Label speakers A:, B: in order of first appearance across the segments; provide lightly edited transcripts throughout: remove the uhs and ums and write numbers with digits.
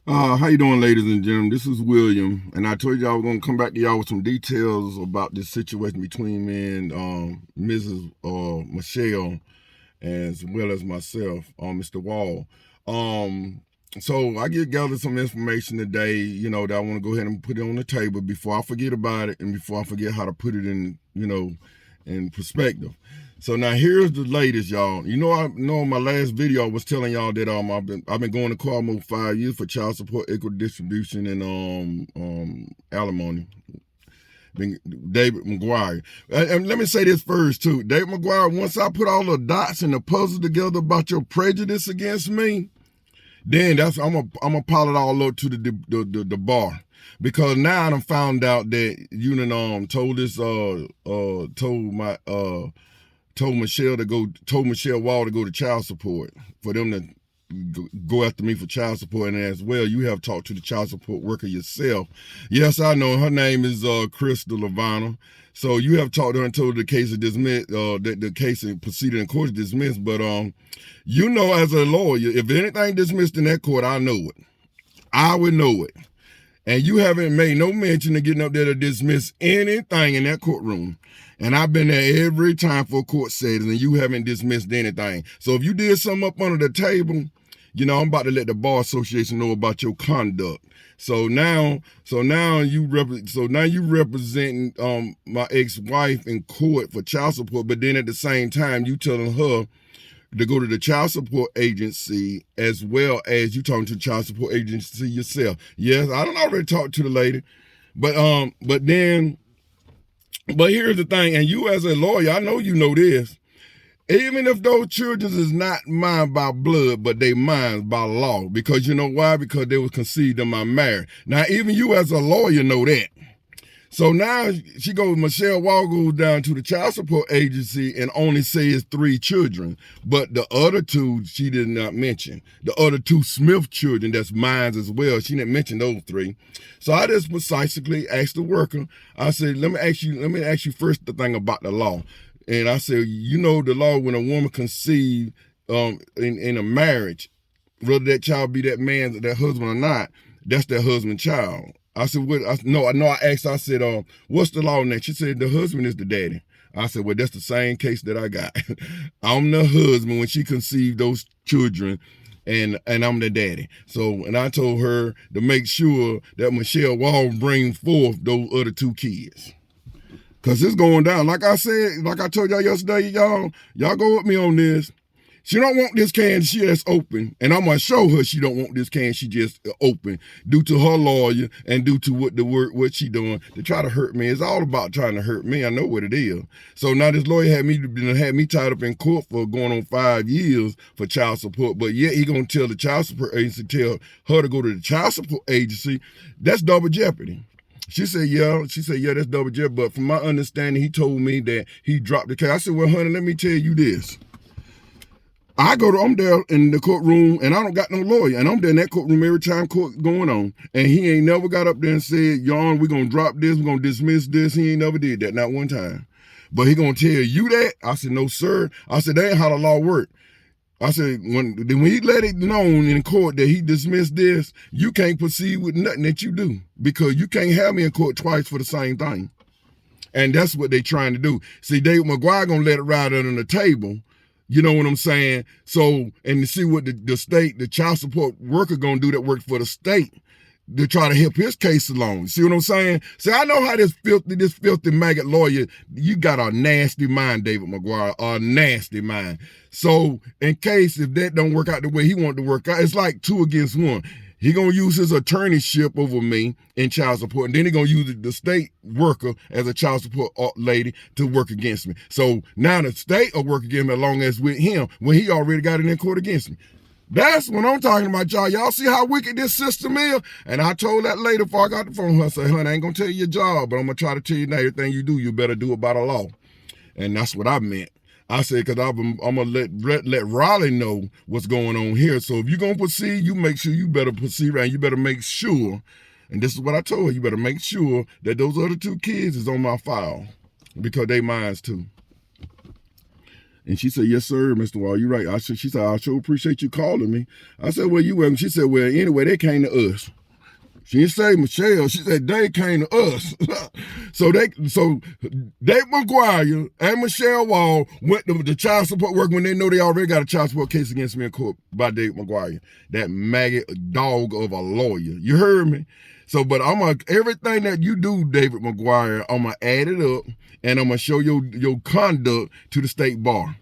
A: How you doing, ladies and gentlemen? This is William, and I told y'all I was gonna come back to y'all with some details about this situation between me and Mrs. Michelle, as well as myself, Mr. Wall. Um, so I get gathered some information today, that I want to go ahead and put it on the table before I forget about it and before I forget how to put it in, in perspective. So now here's the latest, y'all. I know in my last video I was telling y'all that I've been going to court almost 5 years for child support, equal distribution, and alimony. David McGuire. And let me say this first too. David McGuire, once I put all the dots and the puzzle together about your prejudice against me, then I'm gonna pile it all up to the bar. Because now I done found out that you done told Michelle Wall to go to child support for them to go after me for child support, and as well you have talked to the child support worker yourself. Yes, I know her name is Crystal Lavana. So you have talked to her and told her the case is dismissed, that the case and proceeded in court is dismissed. But as a lawyer, if anything dismissed in that court, I know it. I would know it. And you haven't made no mention of getting up there to dismiss anything in that courtroom. And I've been there every time for a court setting, and you haven't dismissed anything. So if you did something up under the table, I'm about to let the bar association know about your conduct. So now you representing my ex-wife in court for child support, but then at the same time you telling her to go to the child support agency, as well as you talking to the child support agency yourself. Yes, I don't already talked to the lady, but here's the thing, and you as a lawyer, I know you know this. Even if those children is not mine by blood, but they mine by law, because you know why? Because they was conceived in my marriage. Now, even you as a lawyer know that. So now Michelle Wall goes down to the child support agency and only says 3 children. But the other 2 she did not mention. The other 2 Smith children, that's mine as well. She didn't mention those 3. So I just precisely asked the worker, I said, let me ask you first the thing about the law. And I said, the law, when a woman conceived in a marriage, whether that child be that man, that husband or not, that's their husband's child. I said, what? I asked, I said, what's the law on that? She said, the husband is the daddy. I said, well, that's the same case that I got. I'm the husband when she conceived those children, and I'm the daddy. So, and I told her to make sure that Michelle Wall bring forth those other 2 kids. Cause it's going down. Like I said, like I told y'all yesterday, y'all go with me on this. She don't want this can she just open. And I'm gonna show her she don't want this can she just open due to her lawyer and due to what she doing to try to hurt me. It's all about trying to hurt me. I know what it is. So now this lawyer had me tied up in court for going on 5 years for child support, but yet he gonna tell the child support agency, tell her to go to the child support agency. That's double jeopardy. She said, yeah, that's double jeopardy. But from my understanding, he told me that he dropped the case. I said, well, honey, let me tell you this. I'm there in the courtroom, and I don't got no lawyer, and I'm there in that courtroom every time court going on, and he ain't never got up there and said, "Yon, we're gonna drop this, we're gonna dismiss this." He ain't never did that, not one time. But he gonna tell you that? I said, no, sir. I said, that ain't how the law work. I said, when he let it known in court that he dismissed this, you can't proceed with nothing that you do, because you can't have me in court twice for the same thing. And that's what they trying to do. See, David McGuire gonna let it ride under the table. You know what I'm saying? So, and to see what the state, the child support worker gonna do that work for the state to try to help his case along. See what I'm saying? See, I know how this filthy maggot lawyer, you got a nasty mind, David McGuire, a nasty mind. So, in case if that don't work out the way he wanted to work out, it's like 2 against 1. He gonna use his attorneyship over me in child support, and then he gonna use the state worker as a child support lady to work against me. So now the state will work against me along as with him when he already got it in court against me. That's what I'm talking about, y'all. Y'all see how wicked this system is? And I told that lady before I got the phone, I said, honey, I ain't gonna tell you your job, but I'm gonna try to tell you now everything you do, you better do it by the law. And that's what I meant. I said, because I'm going to let Raleigh know what's going on here. So if you're going to proceed, you make sure you better proceed right. You better make sure, and this is what I told her, you better make sure that those other 2 kids is on my file, because they mine too. And she said, yes, sir, Mr. Wall, you're right. She said, I sure appreciate you calling me. I said, well, you welcome. She said, well, anyway, they came to us. She didn't say Michelle. She said they came to us. so Dave McGuire and Michelle Wall went to the child support work when they know they already got a child support case against me in court by Dave McGuire, that maggot dog of a lawyer. You heard me? So, but everything that you do, David McGuire, I'm gonna add it up and I'm gonna show your conduct to the state bar.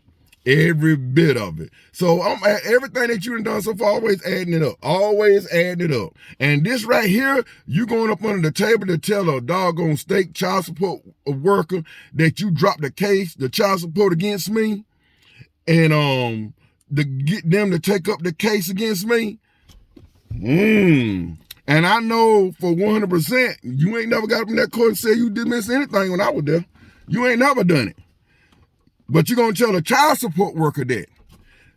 A: Every bit of it. So everything that you done so far, always adding it up. Always adding it up. And this right here, you going up under the table to tell a doggone state child support worker that you dropped the case, the child support against me, and to get them to take up the case against me. And I know for 100%, you ain't never got up in that court and said you didn't miss anything when I was there. You ain't never done it. But you're going to tell a child support worker that,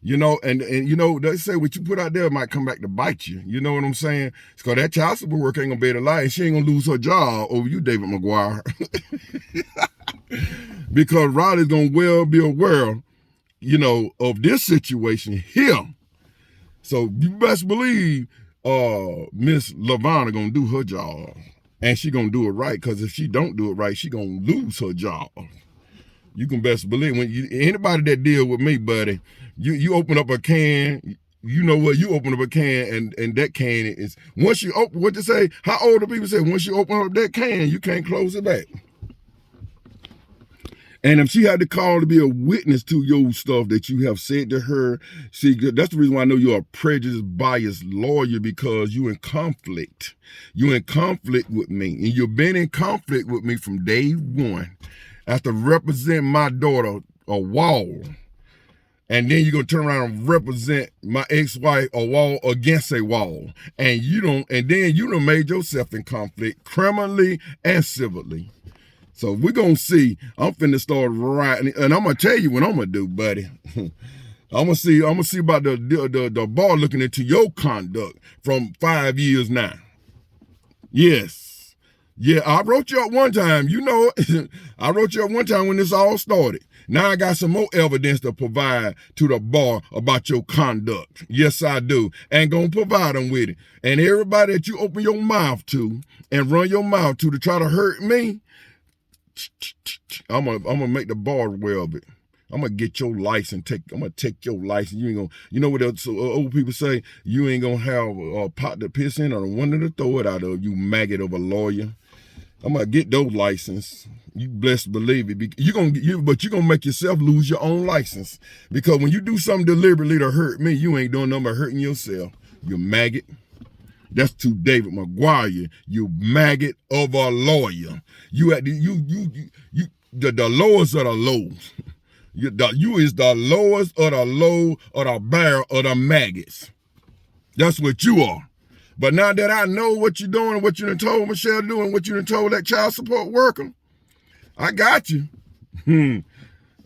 A: you know, and you know, they say what you put out there might come back to bite you. You know what I'm saying? It's because that child support worker ain't going to be able to lie, and she ain't going to lose her job over you, David McGuire. Because Riley's going to be aware, you know, of this situation here. So you best believe Miss LaVonna going to do her job. And she going to do it right, because if she don't do it right, she going to lose her job. You can best believe anybody that deal with me, buddy, you open up a can, you know what, you open up a can and that can is, once you open, what they say, how old do people say, once you open up that can, you can't close it back. And if she had to call to be a witness to your stuff that you have said to her, see, that's the reason why I know you're a prejudiced, biased lawyer, because you in conflict. You're in conflict with me, and you've been in conflict with me from day one. After represent my daughter, a Wall, and then you're going to turn around and represent my ex-wife, a Wall, against a Wall. And then you done made yourself in conflict criminally and civilly. So we're going to see. I'm finna start writing, and I'm going to tell you what I'm going to do, buddy. I'm going to see about the bar looking into your conduct from 5 years now. Yes. Yeah, I wrote you up one time. You know, I wrote you up one time when this all started. Now I got some more evidence to provide to the bar about your conduct. Yes, I do. And gonna provide them with it. And everybody that you open your mouth to and run your mouth to try to hurt me, I'm gonna make the bar aware of it. I'm gonna get your license. I'm gonna take your license. You ain't gonna. You know what old people say? You ain't gonna have a pot to piss in or one to throw it out of. You maggot of a lawyer. I'm gonna get those license. You best believe it. But you're gonna make yourself lose your own license, because when you do something deliberately to hurt me, you ain't doing nothing but hurting yourself. You maggot. That's to David McGuire. You maggot of a lawyer. The lowest of the lows. You is the lowest of the low of the barrel of the maggots. That's what you are. But now that I know what you're doing, what you done told Michelle to do, and what you done told that child support worker, I got you.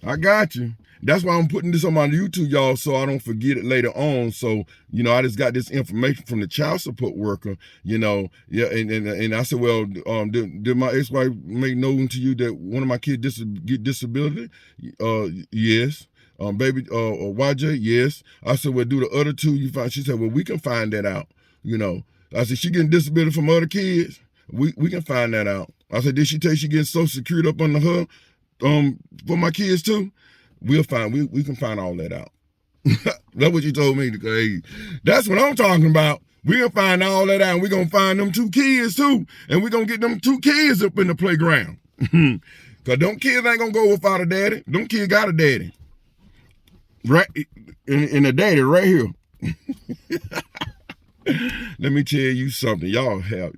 A: I got you. That's why I'm putting this on my YouTube, y'all, so I don't forget it later on. So, you know, I just got this information from the child support worker, you know. Yeah, and I said, well, did my ex-wife make known to you that one of my kids get disability? Yes. Baby, YJ, yes. I said, well, do the other two you find? She said, well, we can find that out. You know, I said, she getting disability from other kids? We can find that out. I said, did she tell you she getting Social Security up under her for my kids too? We'll find, we can find all that out. That's what you told me. Hey, that's what I'm talking about. We'll find all that out, and we're going to find them 2 kids too. And we're going to get them 2 kids up in the playground. Because them kids ain't going to go without a daddy. Them kids got a daddy. Right, and a daddy right here. Let me tell you something. Y'all have,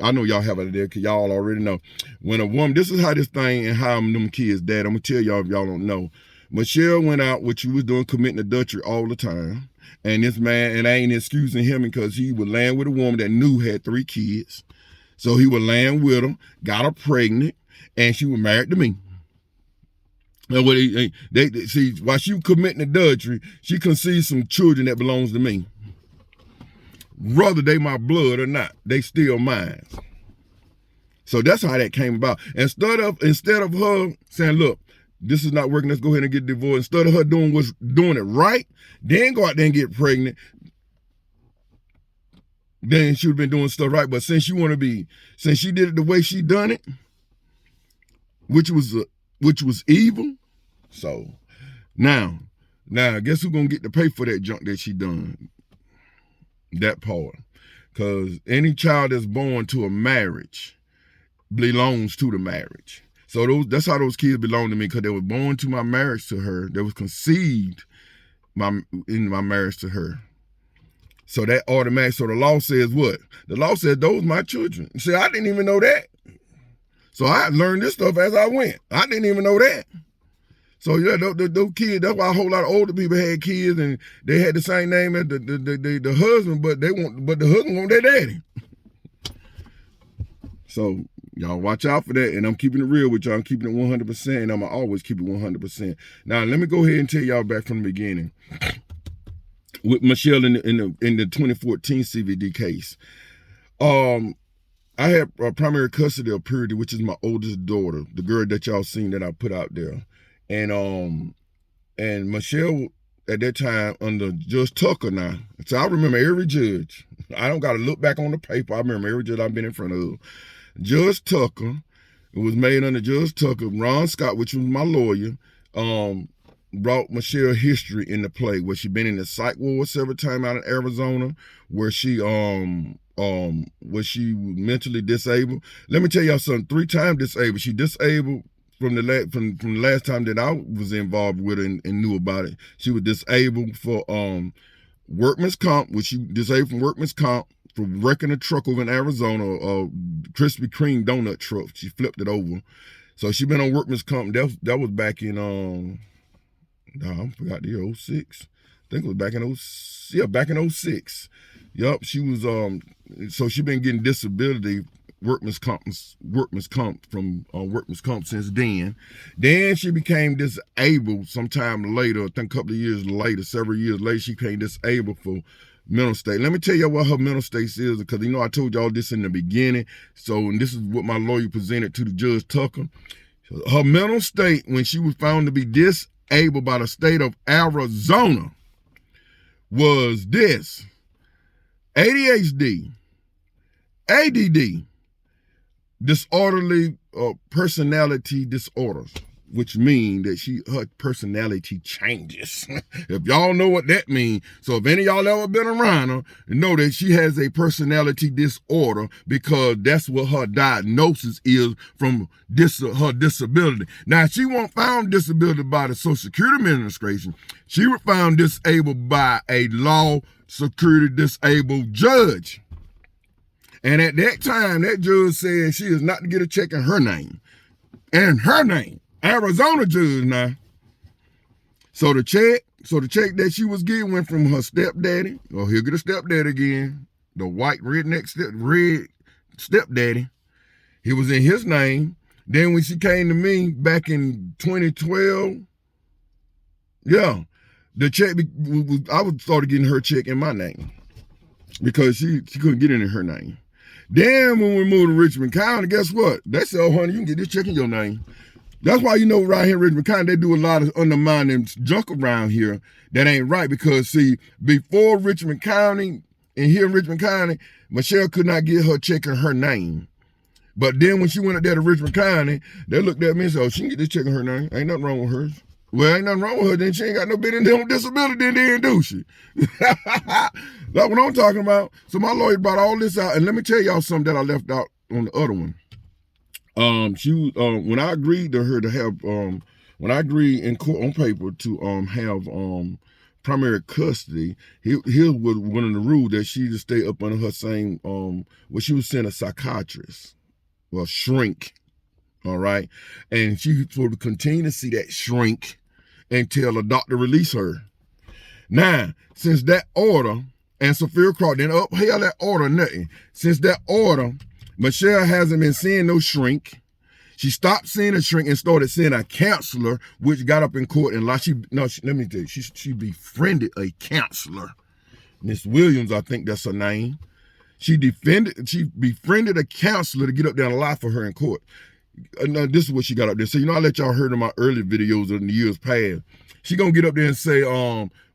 A: I know y'all have it there, because y'all already know. When a woman, this is how this thing and how them kids dad. I'm going to tell y'all if y'all don't know. Michelle went out, what you was doing, committing adultery all the time. And this man, and I ain't excusing him, because he was laying with a woman that knew had 3 kids. So he was laying with her, got her pregnant, and she was married to me. And what they see, while she was committing adultery, she conceived some children that belongs to me. Whether they my blood or not, they still mine. So that's how that came about. Instead of her saying, look, This is not working. Let's go ahead and get divorced. Instead of her doing it right, then go out there and get pregnant. Then she would have been doing stuff right. But since she did it the way she done it, which was evil. So now, guess who's gonna get to pay for that junk that she done? That part. Because any child that's born to a marriage belongs to the marriage. So that's how those kids belong to me, because they were born to my marriage to her. They was conceived in my marriage to her. So that automatic, so the law says what? The law says those my children. See, I didn't even know that. So I learned this stuff as I went. I didn't even know that. So yeah, those kids, that's why a whole lot of older people had kids and they had the same name as the husband, but the husband want their daddy. So y'all watch out for that, and I'm keeping it real with y'all. I'm keeping it 100%, and I'm gonna always keep it 100%. Now let me go ahead and tell y'all back from the beginning with Michelle in the 2014 CVD case. I had primary custody of Purity, which is my oldest daughter, the girl that y'all seen that I put out there. And Michelle at that time under Judge Tucker now. So I remember every judge. I don't got to look back on the paper. I remember every judge I've been in front of. Judge Tucker, it was made under Judge Tucker. Ron Scott, which was my lawyer, brought Michelle history into play, where she been in the psych ward several times out in Arizona, where she was mentally disabled. Let me tell y'all something. 3 times disabled. She disabled from the last time that I was involved with her and knew about it. She was disabled for workman's comp, which she disabled from workman's comp for wrecking a truck over in Arizona, a Krispy Kreme donut truck. She flipped it over. So she been on workman's comp. That was back in I forgot the year, 06. I think it was back in 06. Yup, she was so she been getting disability workman's comp from workman's comp since then. Then she became disabled sometime later. I think a couple of years later, several years later, she became disabled for mental state. Let me tell you what her mental state is, because I told y'all this in the beginning. So, and this is what my lawyer presented to the Judge Tucker. Her mental state, when she was found to be disabled by the state of Arizona, was this: ADHD, ADD, disorderly personality disorders, which mean that her personality changes. If y'all know what that means. So if any of y'all ever been around her, know that she has a personality disorder, because that's what her diagnosis is from her disability. Now, she wasn't found disability by the Social Security Administration. She was found disabled by a law security disabled judge. And at that time, that judge said she is not to get a check in her name. And her name. Arizona judge now. So the check that she was getting went from her stepdaddy. Oh, he'll get a stepdaddy again. The white redneck red stepdaddy. He was in his name. Then when she came to me back in 2012, yeah, the check, I started getting her check in my name, because she couldn't get it in her name. Then when we moved to Richmond County, guess what? They said, oh, honey, you can get this check in your name. That's why, right here in Richmond County, they do a lot of undermining junk around here that ain't right. Because, see, before Richmond County, and here in Richmond County, Michelle could not get her check in her name. But then when she went up there to Richmond County, they looked at me and said, oh, she can get this check in her name. Ain't nothing wrong with hers. Well, ain't nothing wrong with her. Then she ain't got no bit in on disability, then do she? That's what I'm talking about. So my lawyer brought all this out. And let me tell y'all something that I left out on the other one. When I agreed to her to have, when I agreed in court on paper to have primary custody, here was one of the rules that she to stay up under her same, she was seeing a psychiatrist, well, shrink, all right? And she would continue to see that shrink until a doctor release her. Now, since that order, and Sophia Crawford didn't upheld that order, nothing. Since that order, Michelle hasn't been seeing no shrink. She stopped seeing a shrink and started seeing a counselor, which got up in court and let me tell you, she befriended a counselor. Miss Williams, I think that's her name. She befriended a counselor to get up there and lie for her in court. Now this is what she got up there. So, I let y'all heard in my early videos in the years past. She gonna get up there and say,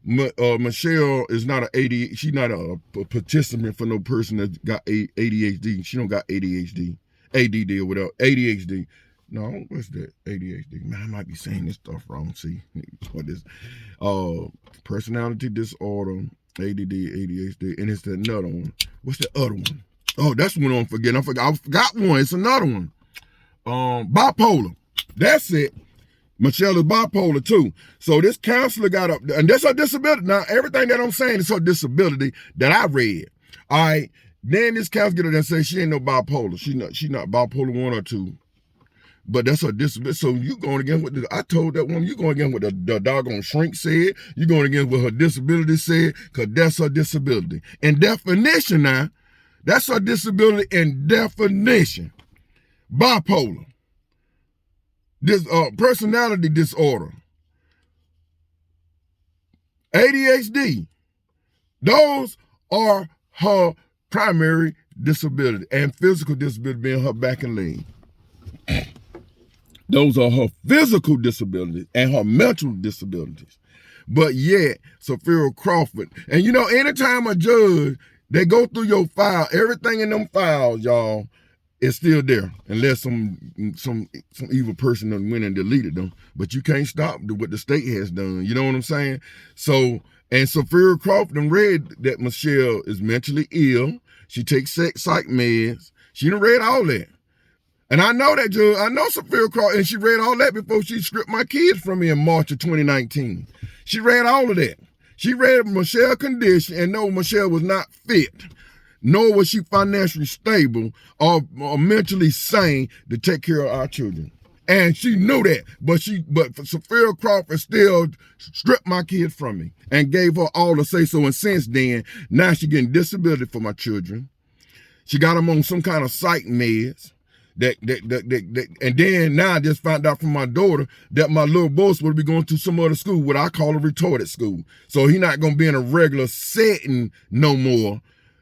A: Michelle is not a ADHD. She's not a participant for no person that got ADHD. She don't got ADHD, ADD or whatever. ADHD. No, what's that? ADHD. Man, I might be saying this stuff wrong. See what is personality disorder, ADD, ADHD, and it's another one. What's the other one? Oh, that's one I'm forgetting. I forgot one. It's another one. Bipolar. That's it. Michelle is bipolar too. So this counselor got up, and that's her disability. Now, everything that I'm saying is her disability that I read. All right. Then this counselor get up there and say she ain't no bipolar. She not bipolar 1 or 2. But that's her disability. So you going against what I told that woman, you going against what the doggone shrink said. You going against what her disability said, because that's her disability. In definition now, that's her disability in definition. Bipolar. This personality disorder. ADHD. Those are her primary disability, and physical disability being her back and leg. Those are her physical disabilities and her mental disabilities. But yet, Safira Crawford, and anytime a judge, they go through your file, everything in them files, y'all, is still there, unless some evil person done went and deleted them. But you can't stop what the state has done. You know what I'm saying? So, and Safira Crawford read that Michelle is mentally ill. She takes psych meds. She done read all that. And I know that, Judge. I know Safira Crawford, and she read all that before she stripped my kids from me in March of 2019. She read all of that. She read Michelle's condition and know Michelle was not fit, nor was she financially stable or mentally sane to take care of our children. And she knew that, but Safira Crawford still stripped my kids from me and gave her all the say-so. And since then, now she getting disability for my children. She got them on some kind of psych meds. And then now I just found out from my daughter that my little boy will be going to some other school, what I call a retarded school. So he's not gonna be in a regular setting no more.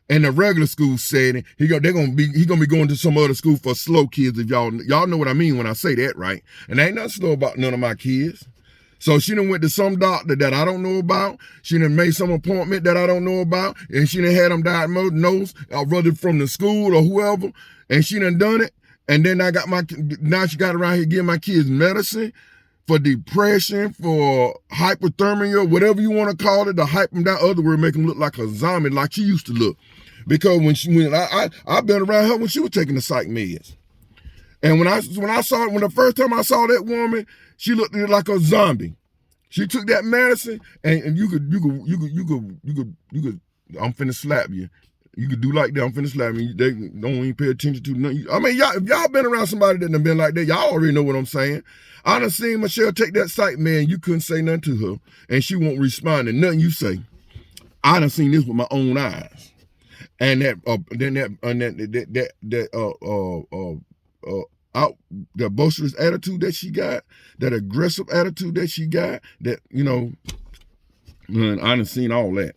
A: In the regular school setting, he gonna be going to some other school for slow kids. If y'all know what I mean when I say that, right? And ain't nothing slow about none of my kids. So she done went to some doctor that I don't know about. She done made some appointment that I don't know about, and she done had them diagnosed, whether from the school or whoever, and she done done it. And then now she got around here giving my kids medicine for depression, for hypothermia, whatever you want to call it, to hype them down. Other word, make them look like a zombie, like she used to look. Because I've been around her when she was taking the psych meds. And when the first time I saw that woman, she looked like a zombie. She took that medicine, and you could, I'm finna slap you. You could do like that. I'm finna slap me. They don't even pay attention to nothing. I mean, if y'all been around somebody that done been like that, y'all already know what I'm saying. I done seen Michelle take that psych, man. You couldn't say nothing to her, and she won't respond to nothing you say. I done seen this with my own eyes, and that boisterous attitude that she got, that aggressive attitude that she got, that man, I done seen all that.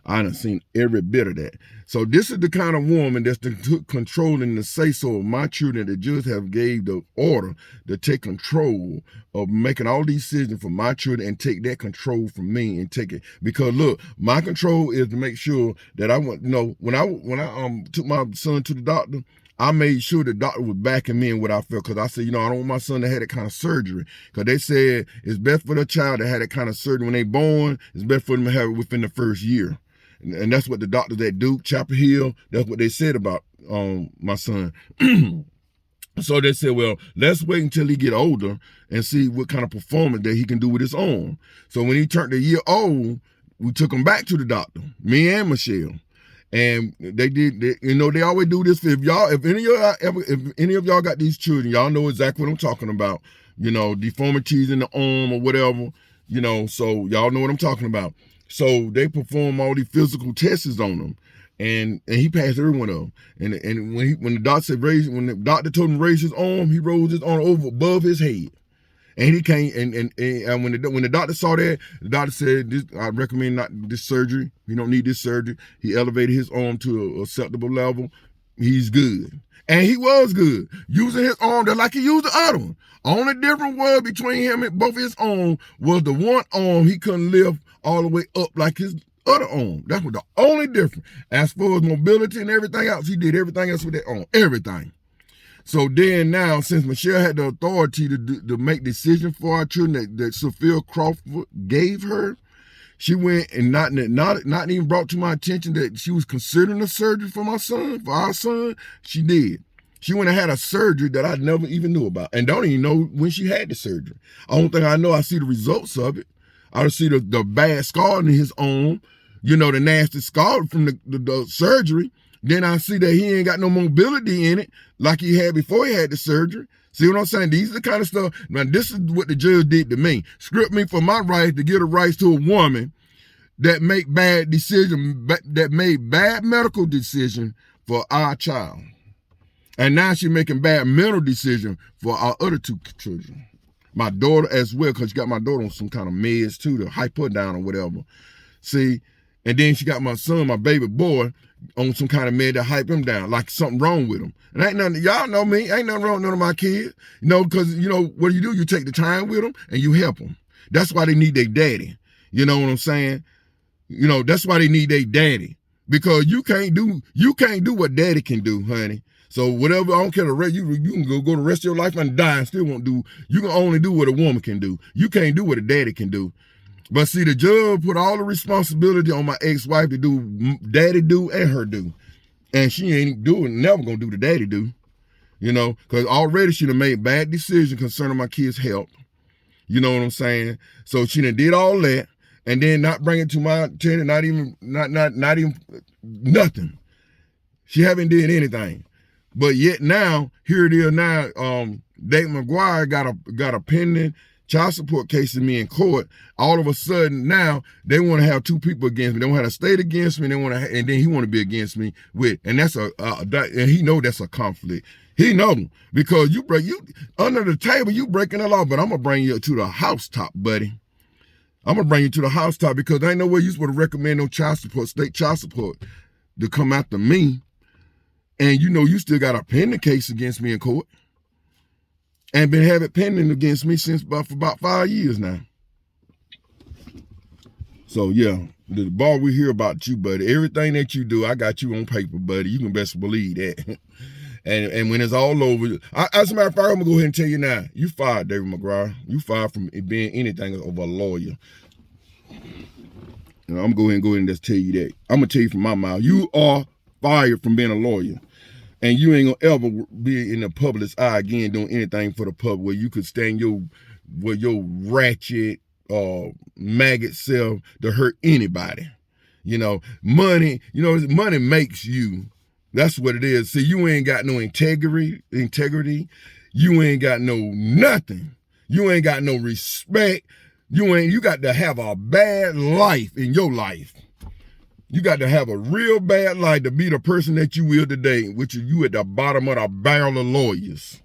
A: I done seen every bit of that. So this is the kind of woman that's took control and the say-so of my children that just have gave the order to take control of making all these decisions for my children and take that control from me and take it. Because look, my control is to make sure that I want, when I took my son to the doctor, I made sure the doctor was backing me in what I felt, because I said, I don't want my son to have that kind of surgery. Because they said it's best for the child to have that kind of surgery when they born. It's best for them to have it within the first year. And that's what the doctors at Duke, Chapel Hill, that's what they said about my son. So they said, well, let's wait until he get older and see what kind of performance that he can do with his arm. So when he turned a year old, we took him back to the doctor, me and Michelle. And they always do this. If any of y'all got these children, y'all know exactly what I'm talking about. Deformities in the arm or whatever. So y'all know what I'm talking about. So they perform all these physical tests on him, and he passed every one of them. And when the doctor told him to raise his arm, he rose his arm over above his head. And he can't. And when the doctor saw that, the doctor said, "I recommend not this surgery. You don't need this surgery." He elevated his arm to an acceptable level, he's good. And he was good. Using his arm just like he used the other one. Only difference was between him and both his arms was the one arm he couldn't lift all the way up like his other arm. That was the only difference. As far as mobility and everything else, he did everything else with that arm. Everything. So then now, since Michelle had the authority to make decisions for our children that Sophia Crawford gave her, she went and not even brought to my attention that she was considering a surgery for my son, for our son. She did. She went and had a surgery that I never even knew about and don't even know when she had the surgery. Only thing I know, I see the results of it. I see the bad scar in his arm, the nasty scar from the surgery. Then I see that he ain't got no mobility in it like he had before he had the surgery. See what I'm saying? These are the kind of stuff. Now, this is what the judge did to me. Script me for my right to give the rights to a woman that make bad decisions, that made bad medical decisions for our child. And now she's making bad mental decisions for our other two children. My daughter as well, because she got my daughter on some kind of meds too to hype her down or whatever. See? And then she got my son, my baby boy, on some kind of med to hype him down, like something wrong with him. And ain't nothing, y'all know me, ain't nothing wrong with none of my kids. Because, what do? You take the time with them and you help them. That's why they need their daddy. You know what I'm saying? That's why they need their daddy. Because you can't do what daddy can do, honey. So whatever, I don't care the rest, you can go the rest of your life and die and still won't do. You can only do what a woman can do. You can't do what a daddy can do. But see, the judge put all the responsibility on my ex-wife to do daddy do and her do. And she ain't never gonna do the daddy do. Because already she done made bad decisions concerning my kids' health. You know what I'm saying? So she done did all that and then not bring it to my attention, not even nothing. She haven't did anything. But yet now, here it is now, Dave McGuire got a pending child support case in me in court. All of a sudden now they want to have two people against me. They want to have a state against me. And then he want to be against me and that's and he know that's a conflict. He know because you under the table, you breaking the law. But I'm gonna bring you to the housetop, buddy. I'm gonna bring you to the housetop because there ain't no way you supposed to recommend no child support, state child support, to come after me. And you still got a pending case against me in court. And been having it pending against me for about 5 years now. So yeah, the ball we hear about you, buddy. Everything that you do, I got you on paper, buddy. You can best believe that. and when it's all over, as a matter of fact, I'm gonna go ahead and tell you now, you fired, David McGuire. You fired from being anything of a lawyer. I'm gonna go ahead and just tell you that. I'm gonna tell you from my mouth, you are fired from being a lawyer. And you ain't gonna ever be in the public's eye again doing anything for the public where you could stand your ratchet maggot self to hurt anybody. Money makes you. That's what it is. See, you ain't got no integrity. You ain't got no nothing. You ain't got no respect. You got to have a bad life in your life. You got to have a real bad life to be the person that you will today, which is you at the bottom of the barrel of lawyers.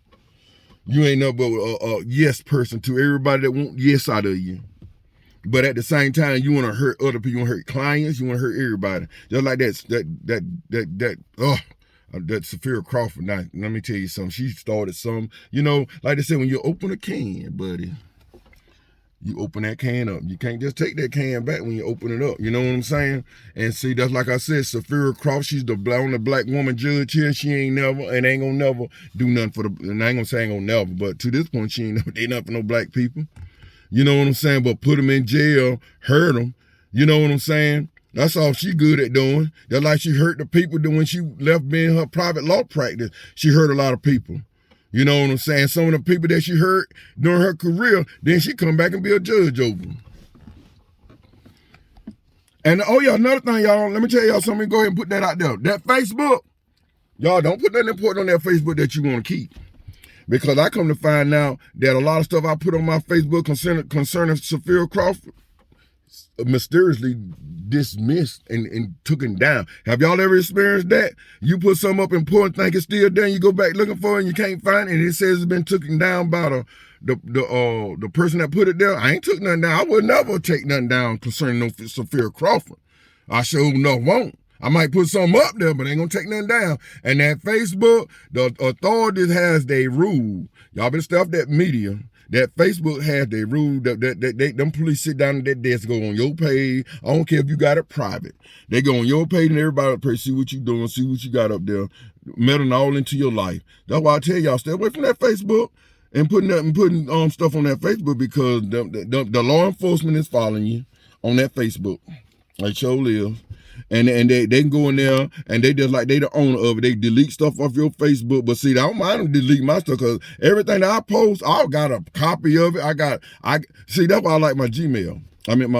A: You ain't no but a yes person to everybody that want yes out of you. But at the same time, you want to hurt other people, you want to hurt clients, you want to hurt everybody. Just like that Sophia Crawford. Now, let me tell you something. She started some, like they said, when you open a can, buddy, you open that can up. You can't just take that can back when you open it up. You know what I'm saying? And see, that's like I said, Sophia Crawford, she's the only black woman judge here. She ain't never gonna never do nothing for and I ain't gonna say ain't gonna never, but to this point, she ain't never did nothing for no black people. You know what I'm saying? But put them in jail, hurt them. You know what I'm saying? That's all she good at doing. Just like she hurt the people when she left being her private law practice. She hurt a lot of people. You know what I'm saying? Some of the people that she hurt during her career, then she come back and be a judge over them. And another thing, y'all, let me tell y'all something. Go ahead and put that out there. That Facebook, y'all don't put nothing important on that Facebook that you want to keep. Because I come to find out that a lot of stuff I put on my Facebook concerning Sophia Crawford mysteriously dismissed and taken down. Have y'all ever experienced that? You put something up important, think it's still there, and you go back looking for it and you can't find it, and it says it's been taken down by the person that put it there. I ain't took nothing down. I would never take nothing down concerning no Sophia Crawford. I sure enough won't. I might put something up there, but ain't gonna take nothing down. And that Facebook, the authorities has their rule. Y'all better stop that media. That Facebook has their rule. Them police sit down at that desk, go on your page. I don't care if you got it private. They go on your page and everybody page, see what you doing, see what you got up there, meddling all into your life. That's why I tell y'all, stay away from that Facebook and putting stuff on that Facebook, because the law enforcement is following you on that Facebook. They sure live. And they can go in there and they just like they the owner of it. They delete stuff off your Facebook. But see, I don't mind them delete my stuff, because everything that I post, I got a copy of it. I see, that's why I like my Gmail. I mean my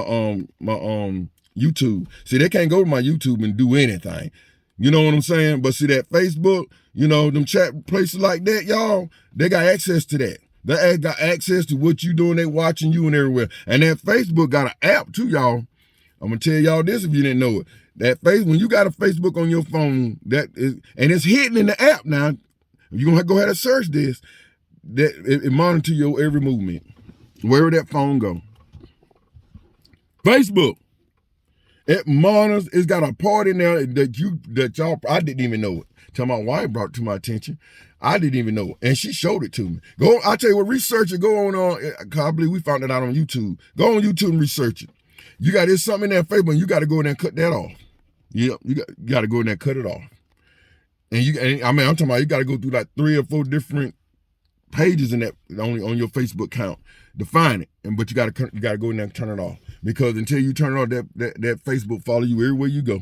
A: YouTube. See, they can't go to my YouTube and do anything. You know what I'm saying? But see, that Facebook, you know, them chat places like that, y'all, they got access to that. They got access to what you doing. They watching you and everywhere. And that Facebook got an app too, y'all. I'm gonna tell y'all this if you didn't know it. That when you got a Facebook on your phone, that is, and it's hidden in the app now. You're gonna go ahead and search this. That it monitor your every movement, wherever that phone go. Facebook, it monitors. It's got a part in there that y'all. I didn't even know it. Till my wife brought it to my attention. I didn't even know it, and she showed it to me. I tell you what, research it. Go on. I believe we found it out on YouTube. Go on YouTube and research it. You got this something in that Facebook, and you got to go in there and cut that off. Yep, you got to go in there and cut it off. And I'm talking about you got to go through like 3 or 4 different pages in that on your Facebook account to find it. But you got to go in there and turn it off, because until you turn it off, that Facebook follow you everywhere you go.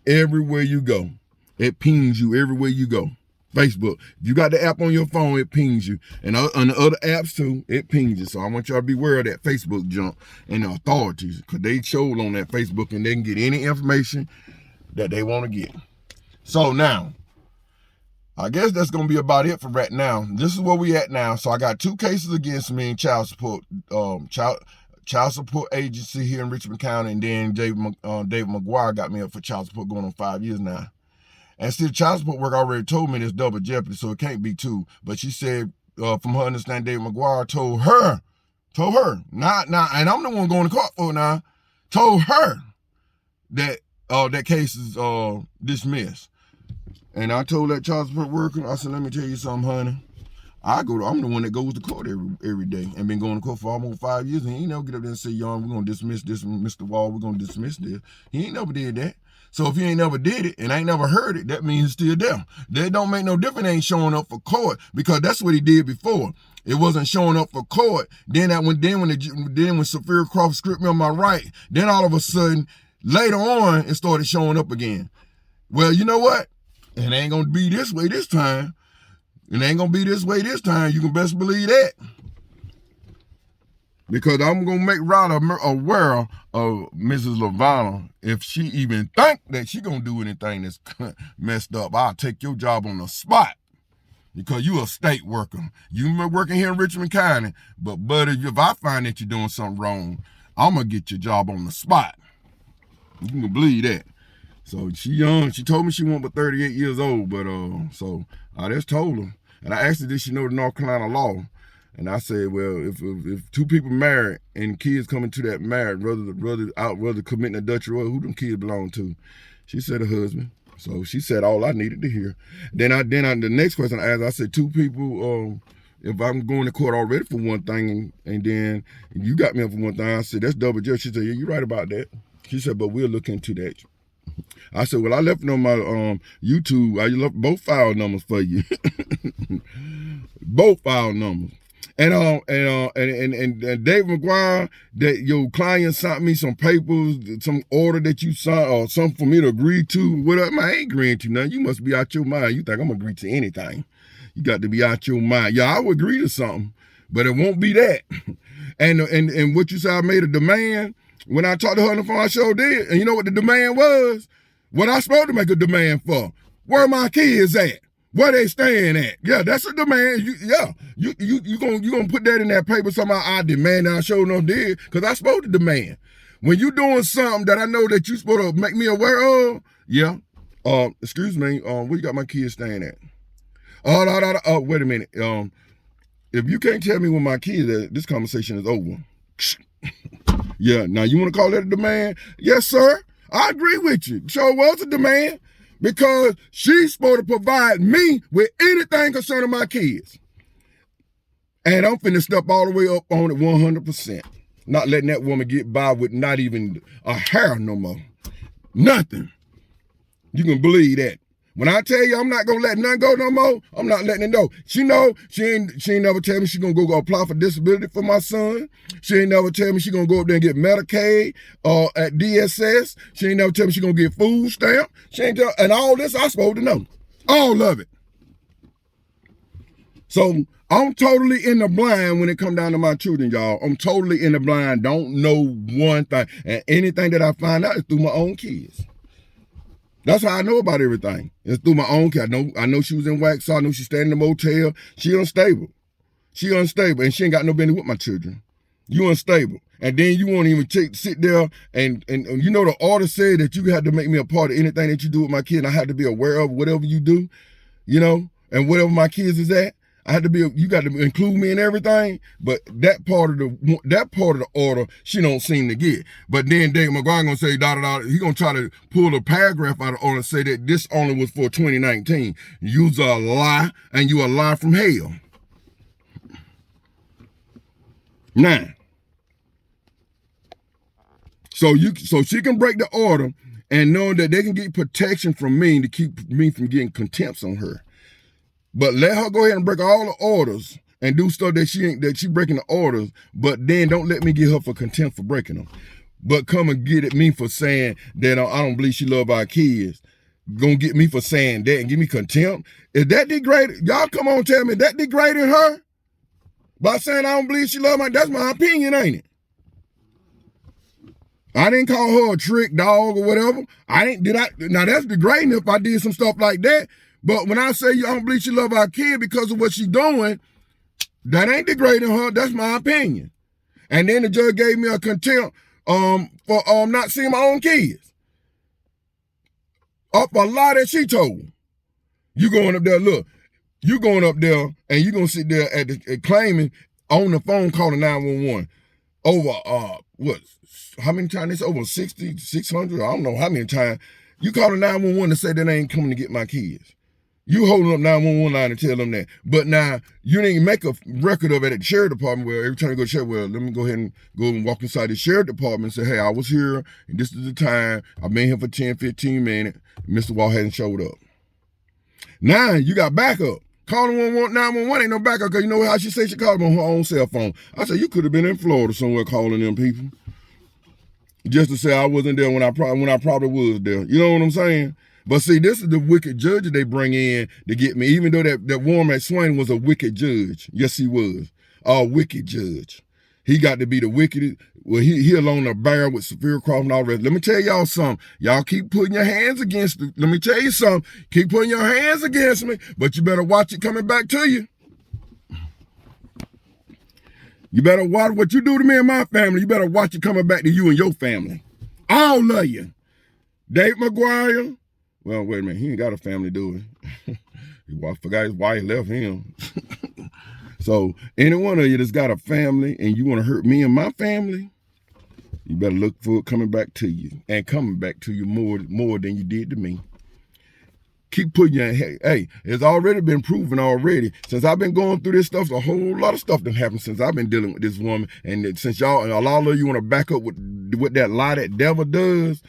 A: Everywhere you go, it pings you everywhere you go. Facebook. If you got the app on your phone, it pings you. And on the other apps too, it pings you. So I want y'all to be aware of that Facebook jump and the authorities, because they showed on that Facebook and they can get any information that they want to get. So now, I guess that's going to be about it for right now. This is where we at now. So I got 2 cases against me in child support, child support agency here in Richmond County, and then David McGuire got me up for child support going on 5 years now. And still, child support work already told me it's double jeopardy, so it can't be 2. But she said, from her understanding, David McGuire told her, not, and I'm the one going to court for it now, told her that that case is dismissed. And I told that child support worker, I said, let me tell you something, honey. I'm the one that goes to court every day, and been going to court for almost 5 years, and he ain't never get up there and say, y'all, we're going to dismiss this, Mr. Wall, we're going to dismiss this. He ain't never did that. So if he ain't never did it and I ain't never heard it, that means it's still there. That don't make no difference. Ain't showing up for court, because that's what he did before. It wasn't showing up for court. Then when Sophia Crawford stripped me on my right, then all of a sudden later on it started showing up again. Well, you know what? It ain't gonna be this way this time. It ain't gonna be this way this time. You can best believe that. Because I'm going to make Rod aware of Mrs. LaVonna. If she even think that she going to do anything that's messed up, I'll take your job on the spot. Because you a state worker. You working here in Richmond County. But buddy, if I find that you're doing something wrong, I'm going to get your job on the spot. You can believe that. So she young. She told me she wasn't but 38 years old. But so I just told her. And I asked her, did she know the North Carolina law? And I said, well, if 2 people married and kids come into that marriage, rather committing adultery, who them kids belong to? She said her husband. So she said all I needed to hear. Then the next question I asked, I said 2 people. If I'm going to court already for one thing, and then you got me up for one thing, I said that's double jeopardy. She said, yeah, you're right about that. She said, but we'll look into that. I said, well, I left it on my YouTube. I left both file numbers for you. Both file numbers. And David McGuire, that your client sent me some papers, some order that you signed, or something for me to agree to. Whatever, I ain't agreeing to nothing. You must be out your mind. You think I'm gonna agree to anything? You got to be out your mind. Yeah, I would agree to something, but it won't be that. And what you said, I made a demand. When I talked to her on the phone, I sure did. And you know what the demand was? What I supposed to make a demand for? Where my kids at? Where they staying at? Yeah, that's a demand. You gonna put that in that paper somehow. I demand, and I sure enough did, because I supposed to demand. When you doing something that I know that you supposed to make me aware of, yeah. Excuse me. Where you got my kids staying at? Wait a minute. If you can't tell me where my kids at, this conversation is over. Yeah. Now you want to call that a demand? Yes, sir. I agree with you. Sure was a demand because she's supposed to provide me with anything concerning my kids. And I'm finna step all the way up on it 100%. Not letting that woman get by with not even a hair no more. Nothing. You can believe that. When I tell you I'm not gonna let nothing go no more, I'm not letting it go. She know she ain't never tell me she gonna go apply for disability for my son. She ain't never tell me she gonna go up there and get Medicaid or at DSS. She ain't never tell me she gonna get food stamp. She ain't tell, and all this I supposed to know. All of it. So I'm totally in the blind when it come down to my children, y'all. I'm totally in the blind. Don't know one thing. And anything that I find out is through my own kids. That's how I know about everything. It's through my own kids. I know she was in Waxhaw. I know she stayed in the motel. She unstable. And she ain't got no business with my children. You unstable. And then you won't even sit there and you know the order said that you had to make me a part of anything that you do with my kid. And I had to be aware of whatever you do, you know, and whatever my kids is at. I had to be. You got to include me in everything, but that part of the order she don't seem to get. But then David McGuire gonna say He gonna try to pull a paragraph out of order and say that this only was for 2019. You's a lie, and you a lie from hell. Now, so she can break the order and know that they can get protection from me to keep me from getting contempt on her. But let her go ahead and break all the orders and do stuff that she breaking the orders, but then don't let me get her for contempt for breaking them. But come and get at me for saying that I don't believe she love our kids. Gonna get me for saying that and give me contempt? Is that degrading? Y'all come on, tell me, that degrading her? By saying I don't believe she love that's my opinion, ain't it? I didn't call her a trick dog or whatever. Now that's degrading if I did some stuff like that. But when I say I don't believe she love our kid because of what she doing, that ain't degrading her. That's my opinion. And then the judge gave me a contempt for not seeing my own kids. Up a lie that she told. You going up there, look. You going up there and you gonna sit there at claiming on the phone calling 911 over how many times? It's over 60, 600. I don't know how many times. You calling 911 to say that they ain't coming to get my kids. You holding up 911 line and tell them that. But now, you didn't make a record of it at the sheriff department where every time you go to sheriff, well, let me go ahead and go and walk inside the sheriff department and say, hey, I was here, and this is the time. I've been here for 10, 15 minutes. Mr. Wall hadn't showed up. Now, you got backup. Calling 911 ain't no backup because you know how she said she called on her own cell phone. I said, you could have been in Florida somewhere calling them people. Just to say I wasn't there when I probably was there. You know what I'm saying? But see, this is the wicked judge they bring in to get me, even though that Warren Swain was a wicked judge. Yes, he was. A wicked judge. He got to be the wickedest. Well, he alone a bear with severe cross and all the rest. Let me tell y'all something. Y'all keep putting your hands against it. Let me tell you something. Keep putting your hands against me, but you better watch it coming back to you. You better watch what you do to me and my family. You better watch it coming back to you and your family. All of you. Dave McGuire. Well, wait a minute. He ain't got a family, do he? He forgot his wife left him. So, any one of you that's got a family and you want to hurt me and my family, you better look for it coming back to you. And coming back to you more than you did to me. Keep putting your, hey, it's already been proven already. Since I've been going through this stuff, a whole lot of stuff done happened since I've been dealing with this woman. And since y'all, a lot of you want to back up with that lie that devil does,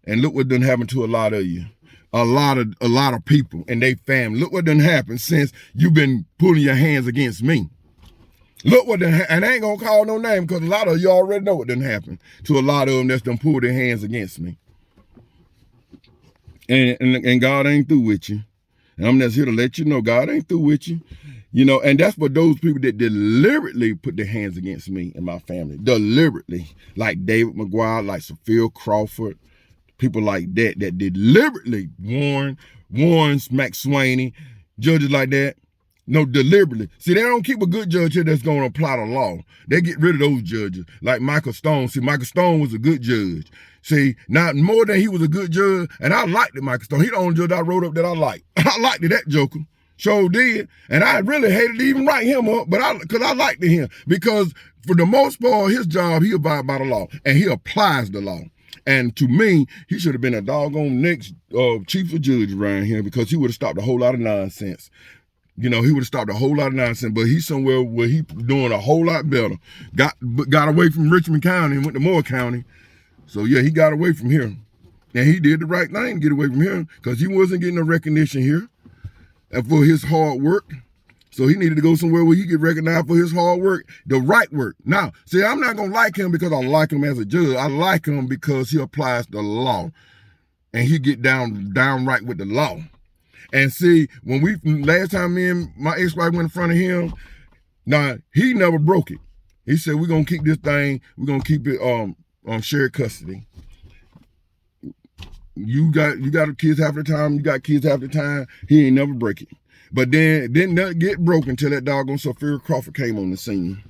A: and look what done happened to a lot of you. A lot of people and they family. Look what done happened since you've been pulling your hands against me. Look what done and I ain't gonna call no name because a lot of you already know what done happened to a lot of them that's done pulled their hands against me. And God ain't through with you. And I'm just here to let you know God ain't through with you. You know, and that's for those people that deliberately put their hands against me and my family. Deliberately. Like David McGuire, like Sophia Crawford. People like that deliberately warns Max Swaney, judges like that. No, deliberately. See, they don't keep a good judge here that's going to apply the law. They get rid of those judges, like Michael Stone. See, Michael Stone was a good judge. See, not more than he was a good judge, and I liked it, Michael Stone. He the only judge I wrote up that I liked. I liked it, that joker. Sure did. And I really hated to even write him up, but because I liked him. Because for the most part, his job, he abides by the law, and he applies the law. And to me, he should have been a doggone next chief of judge around here, because he would have stopped a whole lot of nonsense. You know, he would have stopped a whole lot of nonsense, but he's somewhere where he doing a whole lot better. Got away from Richmond County and went to Moore County. So yeah, he got away from here. And he did the right thing to get away from here, because he wasn't getting no recognition here for his hard work. So he needed to go somewhere where he get recognized for his hard work, the right work. Now, see, I'm not going to like him because I like him as a judge. I like him because he applies the law, and he get downright with the law. And see, when last time me and my ex-wife went in front of him, now, he never broke it. He said, we're going to keep this thing, we're going to keep it on shared custody. You got kids half the time, you got kids half the time. He ain't never break it. But then it didn't get broken until that doggone Sophia Crawford came on the scene.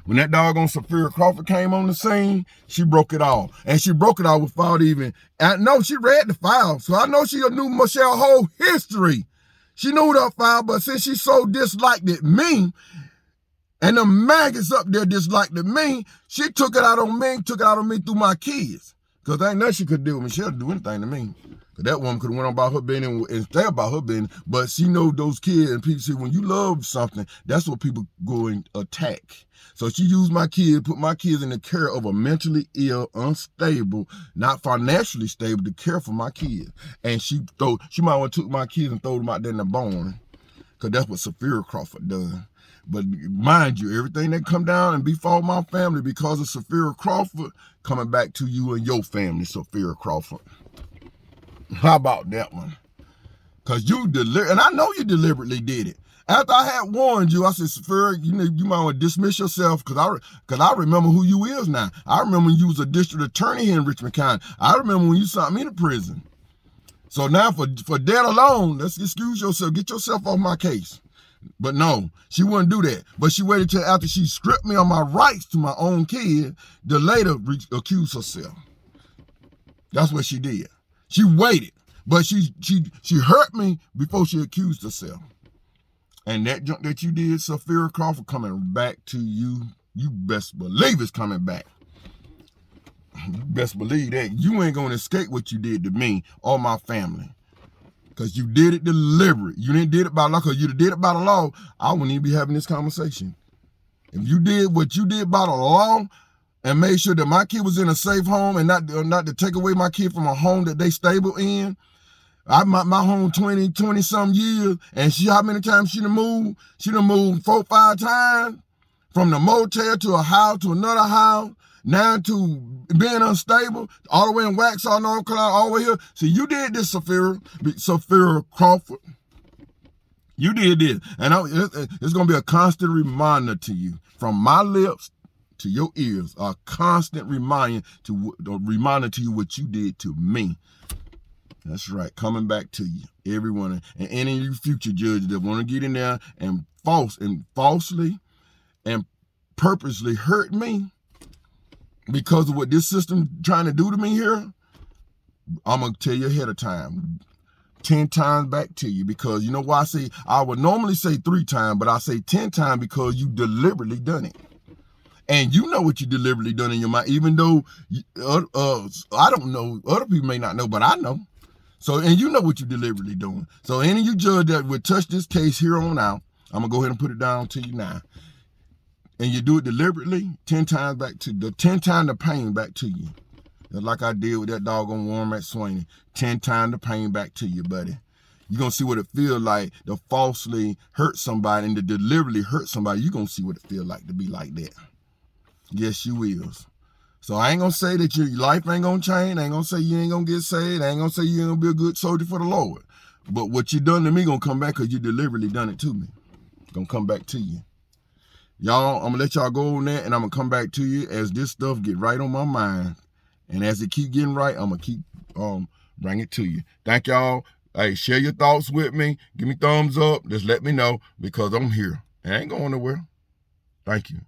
A: When that doggone Sophia Crawford came on the scene, she broke it all. And she broke it all without even, I know she read the file, so I know she knew Michelle's whole history. She knew that file, but since she so disliked it me, and the maggots up there disliked it me, she took it out on me through my kids. Because ain't nothing she could do with Michelle to do anything to me. Because that woman could have went on about her business and stay about her business. But she know those kids, and people say when you love something, that's what people go and attack. So she used my kids, put my kids in the care of a mentally ill, unstable, not financially stable, to care for my kids. And she might have took my kids and throw them out there in the barn. Because that's what Sophia Crawford does. But mind you, everything that come down and befall my family because of Sophia Crawford, coming back to you and your family, Sophia Crawford. How about that one? Because and I know you deliberately did it. After I had warned you, I said, Sophia, you might want to dismiss yourself, because I remember who you is now. I remember when you was a district attorney here in Richmond County. I remember when you sent me to prison. So now for that alone, let's excuse yourself. Get yourself off my case. But no, she wouldn't do that. But she waited till after she stripped me of my rights to my own kid to later accuse herself. That's what she did. She waited, but she hurt me before she accused herself. And that junk that you did, Sophia Crawford, coming back to you. You best believe it's coming back. You best believe that. You ain't gonna escape what you did to me or my family. Because you did it deliberate. You didn't did it by law. Because you did it by the law, I wouldn't even be having this conversation. If you did what you did by the law and made sure that my kid was in a safe home and not to take away my kid from a home that they stable in. My home 20 some years, and how many times she done moved? She done moved 4 or 5 times from the motel to a house to another house. Now to being unstable, all the way in Waxhaw, North Carolina, all the way here. See, you did this, Sophia Crawford. You did this. And it's going to be a constant reminder to you, from my lips to your ears, a constant reminder to you what you did to me. That's right, coming back to you, everyone. And any of you future judges that want to get in there and falsely and purposely hurt me, because of what this system trying to do to me here, I'm going to tell you ahead of time, 10 times back to you. Because you know why I would normally say 3 times, but I say 10 times because you deliberately done it. And you know what you deliberately done in your mind, even though, I don't know, other people may not know, but I know. So, and you know what you deliberately doing. So any of you judge that would touch this case here on out, I'm going to go ahead and put it down to you now. And you do it deliberately, 10 times back to the 10 times the pain back to you. Just like I did with that doggone Warren McSwaney. 10 times the pain back to you, buddy. You're going to see what it feels like to falsely hurt somebody and to deliberately hurt somebody. You're going to see what it feels like to be like that. Yes, you will. So I ain't going to say that your life ain't going to change. I ain't going to say you ain't going to get saved. I ain't going to say you ain't going to be a good soldier for the Lord. But what you done to me going to come back because you deliberately done it to me. Going to come back to you. Y'all, I'm going to let y'all go on that, and I'm going to come back to you as this stuff get right on my mind. And as it keep getting right, I'm going to keep bring it to you. Thank y'all. Hey, share your thoughts with me. Give me thumbs up. Just let me know, because I'm here. I ain't going nowhere. Thank you.